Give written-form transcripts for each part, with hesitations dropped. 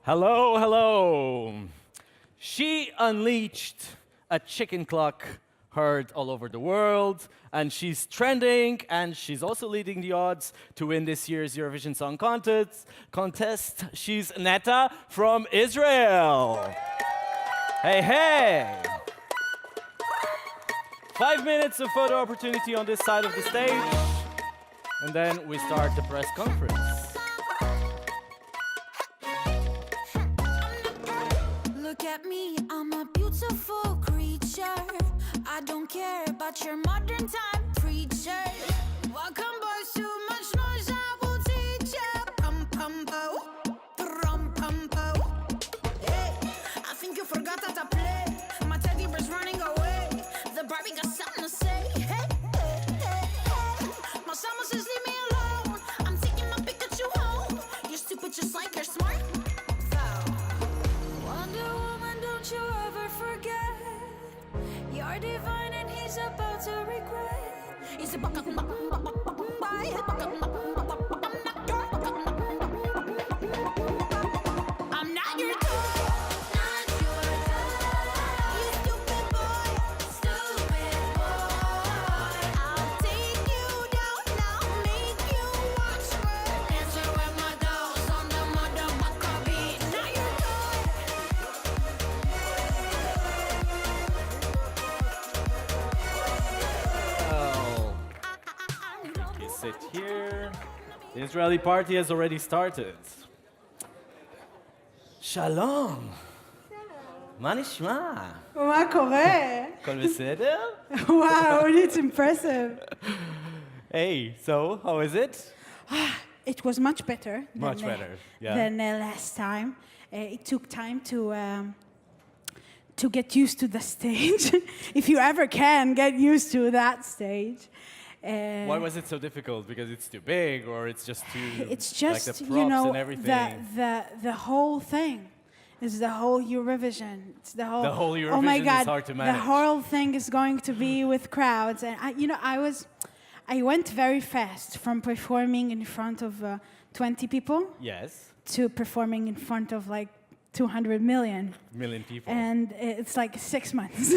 Hello, hello. She unleashed a chicken clock heard all over the world, and she's trending, and she's also leading the odds to win this year's Eurovision Song Contest. She's Netta from Israel. Hey, hey. 5 minutes of photo opportunity on this side of the stage, and then we start the press conference. Look at me, I'm a beautiful creature. I don't care about your modern time preacher. Welcome boys, too much noise, I will teach ya. Pum pum po, pum pum po. Hey, I think you forgot how to play. My teddy bear's running away. The Barbie got something to say. Hey, hey, hey, hey. My summer says leave me alone. I'm taking my Pikachu home. You're stupid just like you're smart. Wonder Woman, don't you ever forget. You're divine and he's about to regret. He's a I'm not your toy. Not your toy. You stupid boy. Stupid boy. I'll take you down. I'll make you watch me. Dancing with my dolls on the motherfucker beat. Not your You sit here. The Israeli party has already started. Shalom. מה נשמע? מה קורה? הכל בסדר? Wow, it's impressive. Hey, so how is it? It was much better. Much better, yeah. Than last time. It took time to get used to the stage. If you ever can get used to that stage. Why was it so difficult? Because it's too big, or it's just too It's just, like the props and everything? the whole thing is the whole Eurovision. It's the whole Eurovision oh my God, is hard to manage. The whole thing is going to be with crowds, and I went very fast from performing in front of 20 people Yes, to performing in front of like 200 million. million people. And it's like 6 months.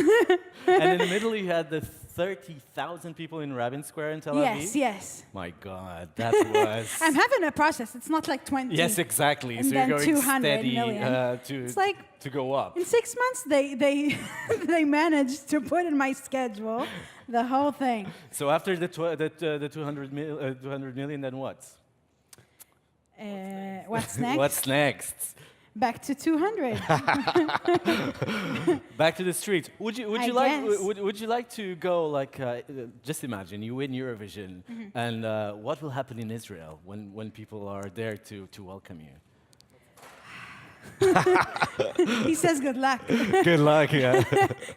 And in the middle, you had the 30,000 people in Rabin Square in Tel Aviv. Yes, yes. My God, that was. I'm having a process. It's not like 20. Yes, exactly. And so you're then going 200 steady million. It's like to go up. in 6 months, they they managed to put in my schedule the whole thing. So after the 200 million, then what? What's next? What's next? Back to 200. Back to the streets. Would you I like guess. would you like to go like just imagine you win Eurovision and what will happen in Israel when people are there to welcome you? He says good luck. Good luck, yeah.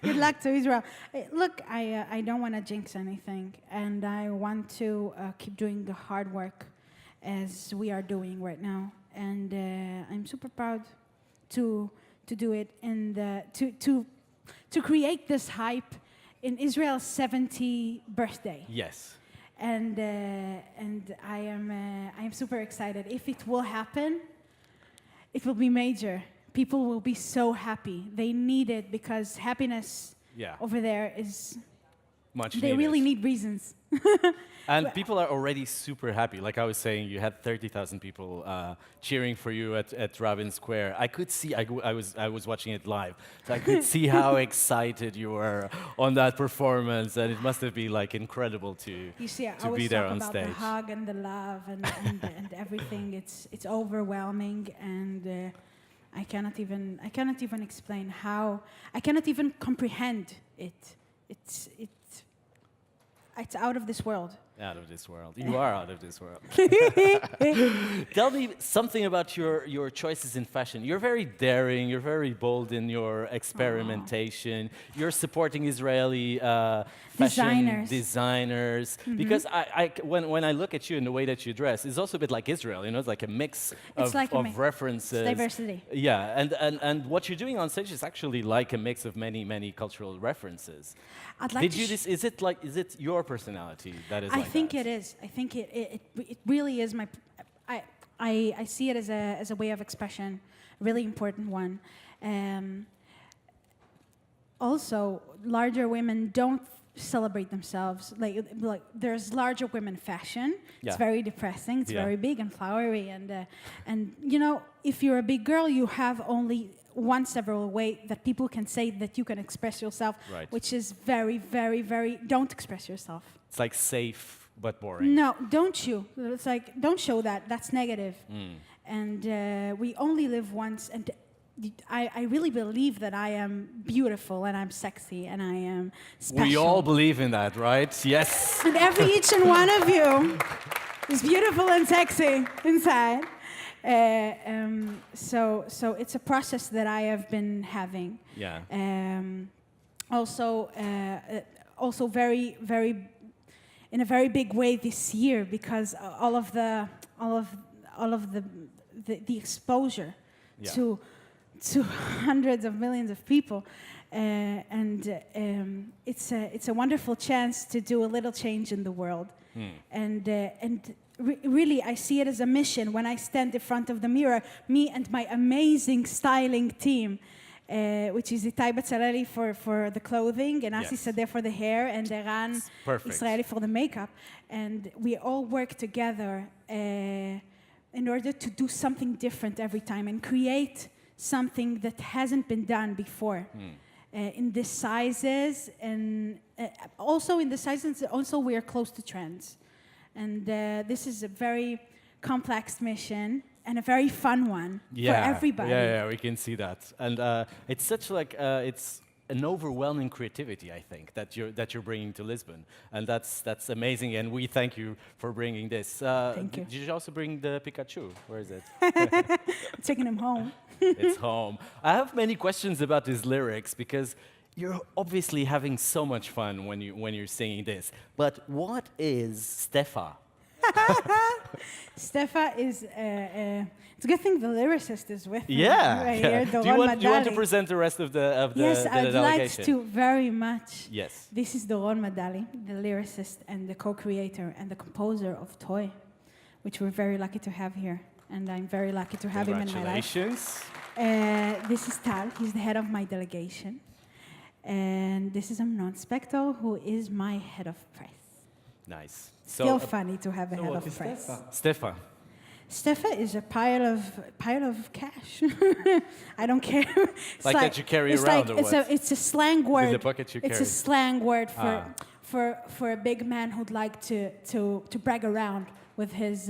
Good luck to Israel. Look, I don't want to jinx anything, and I want to keep doing the hard work as we are doing right now. And I'm super proud to do it and to create this hype in Israel's 70th birthday. Yes. And I am super excited. If it will happen, it will be major. People will be so happy. They need it because happiness over there is. Much They needed. really need reasons. And people are already super happy. Like I was saying, you had 30,000 people cheering for you at Rabin Square. I could see, I was watching it live, so I could see how excited you were on that performance, and it must have been like incredible You see, I to be always there talk on about stage. the hug and the love and everything. It's overwhelming, and I cannot even explain how. I cannot even comprehend it. It's out of this world. Out of this world. You are out of this world. Tell me something about your choices in fashion. You're very daring. You're very bold in your experimentation. You're supporting Israeli fashion designers. Because when I look at you and the way that you dress, it's also a bit like Israel. You know, it's like a mix of references. It's diversity. Yeah, and what you're doing on stage is actually like a mix of many cultural references. I'd like Is it your personality that is I like think that? it is. I think it really is my. I see it as a way of expression, a really important one. Also, larger women don't celebrate themselves. Like there's larger women fashion. It's very depressing. It's very big and flowery, and you know, if you're a big girl, you have only one several way that people can say that you can express yourself, which is very, very, very. Don't express yourself. It's like safe but boring. No, don't you? It's like don't show that. That's negative. And we only live once, and I really believe that I am beautiful and I'm sexy and I am special. We all believe in that, right? Yes. And each and one of you is beautiful and sexy inside. So it's a process that I have been having. Yeah. Also very, very, in a very big way this year, because all of the exposure to hundreds of millions of people, it's a wonderful chance to do a little change in the world, and really I see it as a mission when I stand in front of the mirror, me and my amazing styling team, which is Itai Barzilai for the clothing, and Asi Sadeh for the hair, and Eran Israeli for the makeup, and we all work together in order to do something different every time and create something that hasn't been done before in the sizes, and also in the sizes. Also, we are close to trends, and this is a very complex mission and a very fun one for everybody. Yeah, we can see that, and it's such like it's an overwhelming creativity, I think, that you're bringing to Lisbon, and that's amazing. And we thank you for bringing this. Thank you. Did you also bring the Pikachu? Where is it? Taking him home. It's home. I have many questions about these lyrics because you're obviously having so much fun when you're singing this. But what is Stefa? Stefa is. It's a good thing the lyricist is with me. Yeah. Here, Do you want to present the rest of the Yes, the I'd like delegation? to very much. Yes. This is Doron Madali, the lyricist and the co-creator and the composer of Toy, which we're very lucky to have here. And I'm very lucky to have him in my life. Congratulations. This is Tal, he's the head of my delegation. And this is Amnon Spector, who is my head of press. Nice. Still funny to have a head of press. Stefa. Stefa is a pile of cash. I don't care. It's Like that you carry around, or what? It's a slang word. Is it the bucket you It's carry? a slang word for a big man who'd like to brag around with his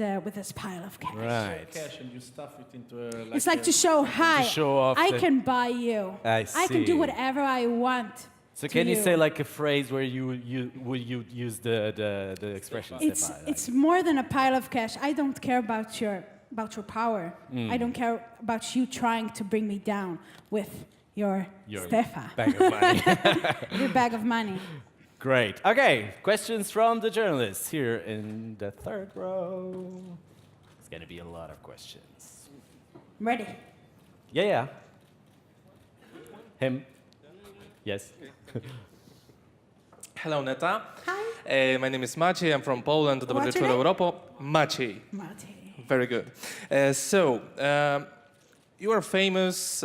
pile of cash. Right. Cash and you stuff it into a, It's like to show, hi, show off I the- can buy you. I can do see. whatever I want. So to can you you. say like a phrase where you use the expression Stefa? It's more than a pile of cash. I don't care about your power. I don't care about you trying to bring me down with your Stefa, bag of money. your bag of money. Great. Okay, questions from the journalists here in the third row. It's going to be a lot of questions. Ready? Yeah. Him. Yes. Hello, Netta. Hi. My name is Maciej. I'm from Poland. Dobry What's your wieczór, name? Europo. Maciej. Marty. Very good. You are famous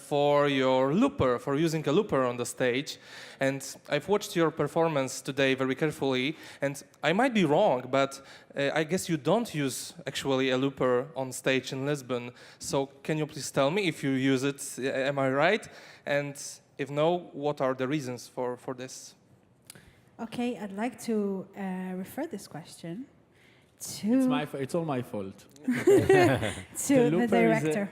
for your looper, for using a looper on the stage. And I've watched your performance today very carefully. And I might be wrong, but I guess you don't use actually a looper on stage in Lisbon. So can you please tell me if you use it? Am I right? And if no, what are the reasons for this? Okay, I'd like to refer this question to It's all my fault. the director.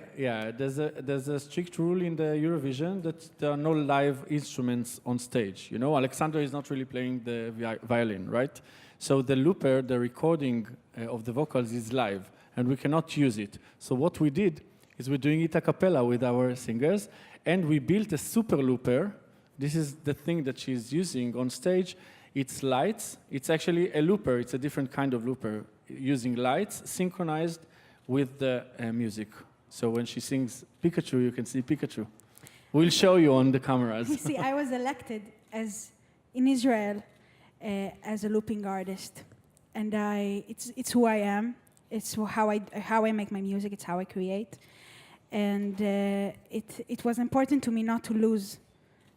There's a strict rule in the Eurovision that there are no live instruments on stage. You know, Alexander is not really playing the violin, right? So the looper, the recording of the vocals is live, and we cannot use it. So what we did is we're doing it a cappella with our singers, and we built a super looper. This is the thing that she's using on stage. It's lights. It's actually a looper. It's a different kind of looper, using lights synchronized with the music. So when she sings Pikachu, you can see Pikachu. We'll show you on the cameras. You see, I was elected in Israel as a looping artist, and it's who I am. It's how I make my music. It's how I create, and it was important to me not to lose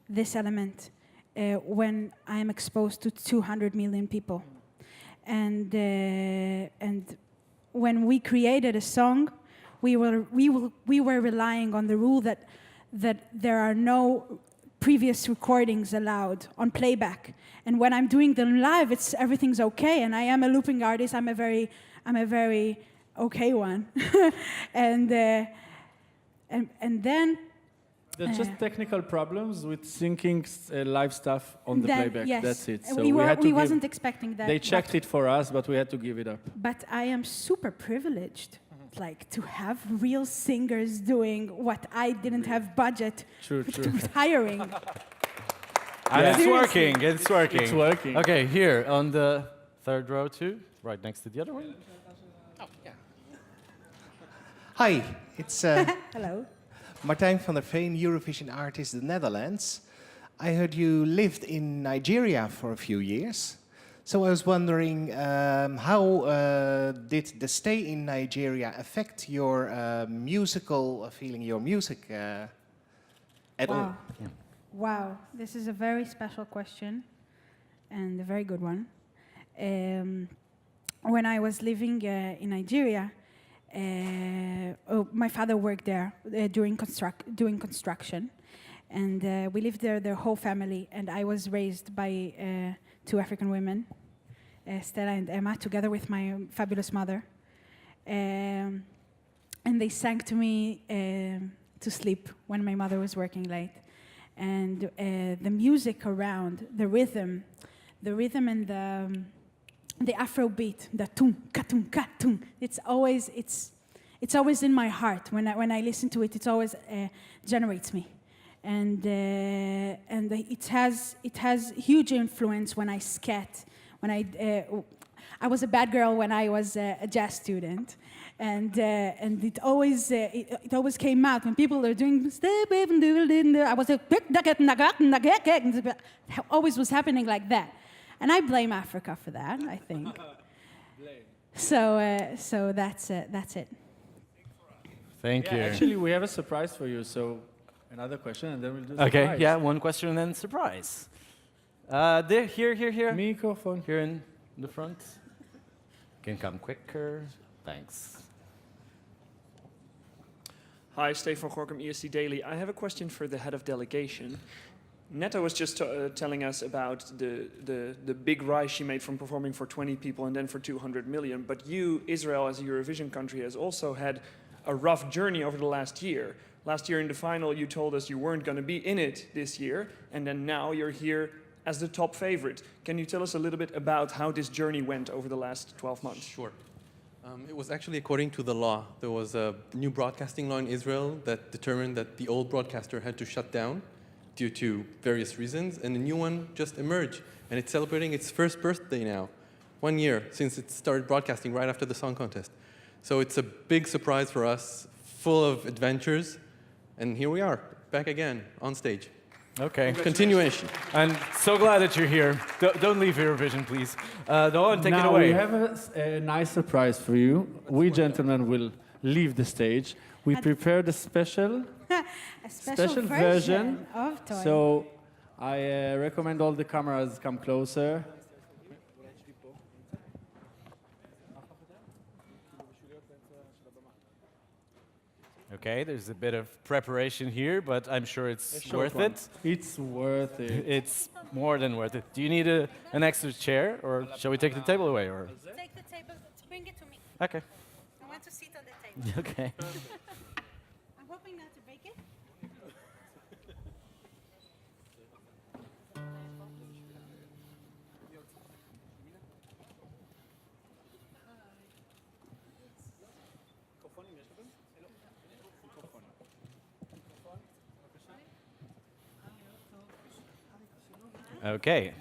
this element when I am exposed to 200 million people, and when we created a song, we were relying on the rule that there are no previous recordings allowed on playback, and when I'm doing them live, everything's okay, and I am a looping artist. I'm a very okay one, and then. There's just technical problems with syncing live stuff on the Then, playback. yes. That's it. So we wasn't expecting that. They checked it for us, but we had to give it up. But I am super privileged, like to have real singers doing what I didn't have budget True. to hiring. And it's Seriously. working. It's working. It's working. Okay, here on the third row too, right next to the other one. Hi, it's Hello. Martijn van der Veen, Eurovision artist, the Netherlands. I heard you lived in Nigeria for a few years. So I was wondering, how did the stay in Nigeria affect your musical feeling, your music at all? Wow, this is a very special question and a very good one. When I was living in Nigeria, my father worked there doing construction, and we lived there, the whole family, and I was raised by two African women, Stella and Emma, together with my fabulous mother, and they sang to me to sleep when my mother was working late, and the music around, the rhythm and the Afro beat, the tum ka tum. It's always in my heart. When I listen to it, it always generates me, and it has huge influence when I scat. When I was a bad girl when I was a jazz student, and it always came out when people are doing. I was always was happening like that. And I blame Africa for that, I think. So that's it. Thank you. Actually, we have a surprise for you. So another question, and then we'll do surprise. Okay, yeah, one question and then surprise. There, here. Microphone. Here in the front. Can come quicker. Thanks. Hi, Stefan Gorkum, ESC Daily. I have a question for the head of delegation. Netta was just telling us about the big rise she made from performing for 20 people and then for 200 million. But you, Israel, as a Eurovision country, has also had a rough journey over the last year. Last year in the final, you told us you weren't going to be in it this year, and then now you're here as the top favorite. Can you tell us a little bit about how this journey went over the last 12 months? Sure. It was actually according to the law. There was a new broadcasting law in Israel that determined that the old broadcaster had to shut down due to various reasons, and a new one just emerged, and it's celebrating its first birthday now, 1 year since it started broadcasting right after the song contest. So it's a big surprise for us, full of adventures, and here we are, back again, on stage. Okay. Continuation. And so glad that you're here. Don't leave Eurovision, please. Noah, take it Now away. we have a nice surprise for you. We gentlemen will leave the stage. We prepared a special special version of Toy. So I recommend all the cameras come closer. Okay, there's a bit of preparation here, but I'm sure it's worth one. it. It's worth it. It's more than worth it. Do you need an extra chair, or shall we take the table away? Or Take the table, bring it to me. okay. I want to sit on the table. Okay. I'm hoping not to break it. Okay.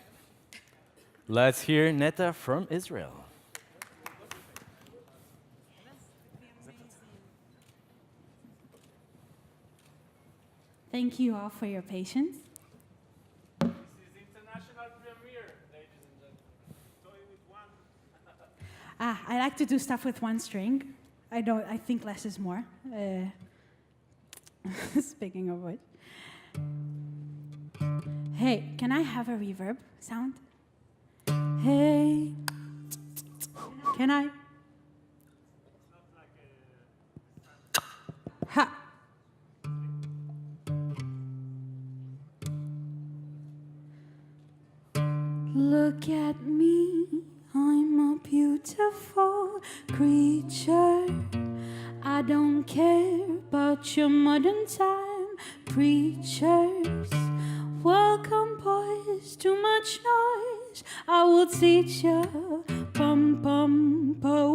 Let's hear Netta from Israel. Thank you all for your patience. This is international premiere, ladies and gentlemen. Toy with one. I like to do stuff with one string. I think less is more. Speaking of which. Hey, can I have a reverb sound? Hey. Can I? Ha. Look at me, I'm a beautiful creature. I don't care about your modern time preachers. Welcome, boys, too much noise. I will teach you. Pum pum pa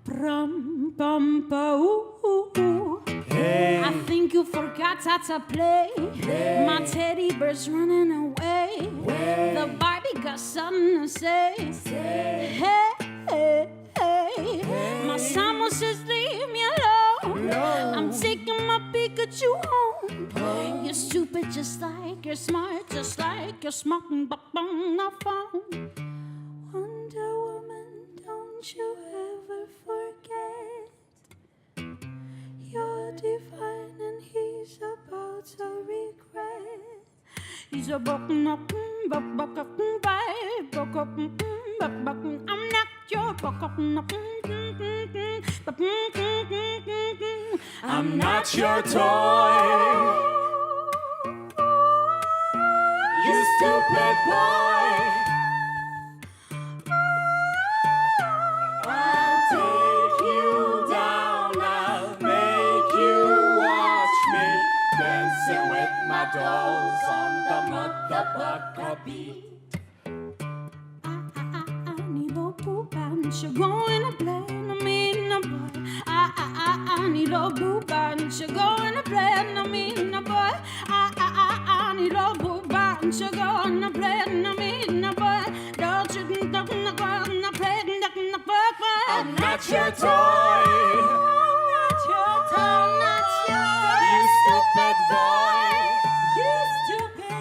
pum pum pa. Hey. I think you forgot how to play. Hey. My teddy bear's running away. Hey. The Barbie got something to say. Hey, hey, hey, hey. My Samuel says leave me alone. No. I'm taking my Pikachu home. Oh. You're stupid just like you're smart, just like you're smoking but on the phone. Wonder Woman, don't you ever forget. You're divine and he's about to regret. He's a I'm not your I'm not your toy. You stupid boy. I'll take you down. I'll make you watch me dancing with my dolls on the motherfucker beat. I need a boo band. You're going to play no mean no boy. I need a boo band. You're going to play no mean no boy. I need a boo band. You're going to play no mean no boy. Don't you think I'm not going to play no boy? I'm not your toy. I'm not your toy. I'm not your toy. You stupid boy.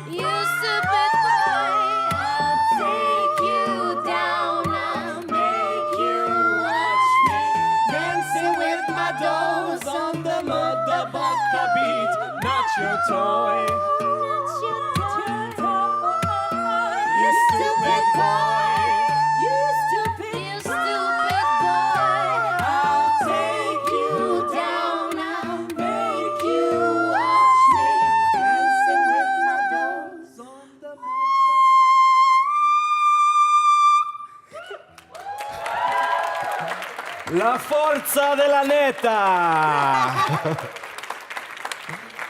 You stupid boy. I'll take you down. I'll make you watch me dancing with my dolls on the motherfucker beat. Not your toy. Not your toy. You stupid boy. You stupid boy. I'll take you down. I'll make you watch me dancing with my dolls on the La forza della Netta!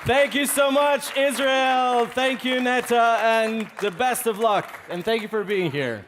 Thank you so much, Israel. Thank you, Netta, and the best of luck. And thank you for being here.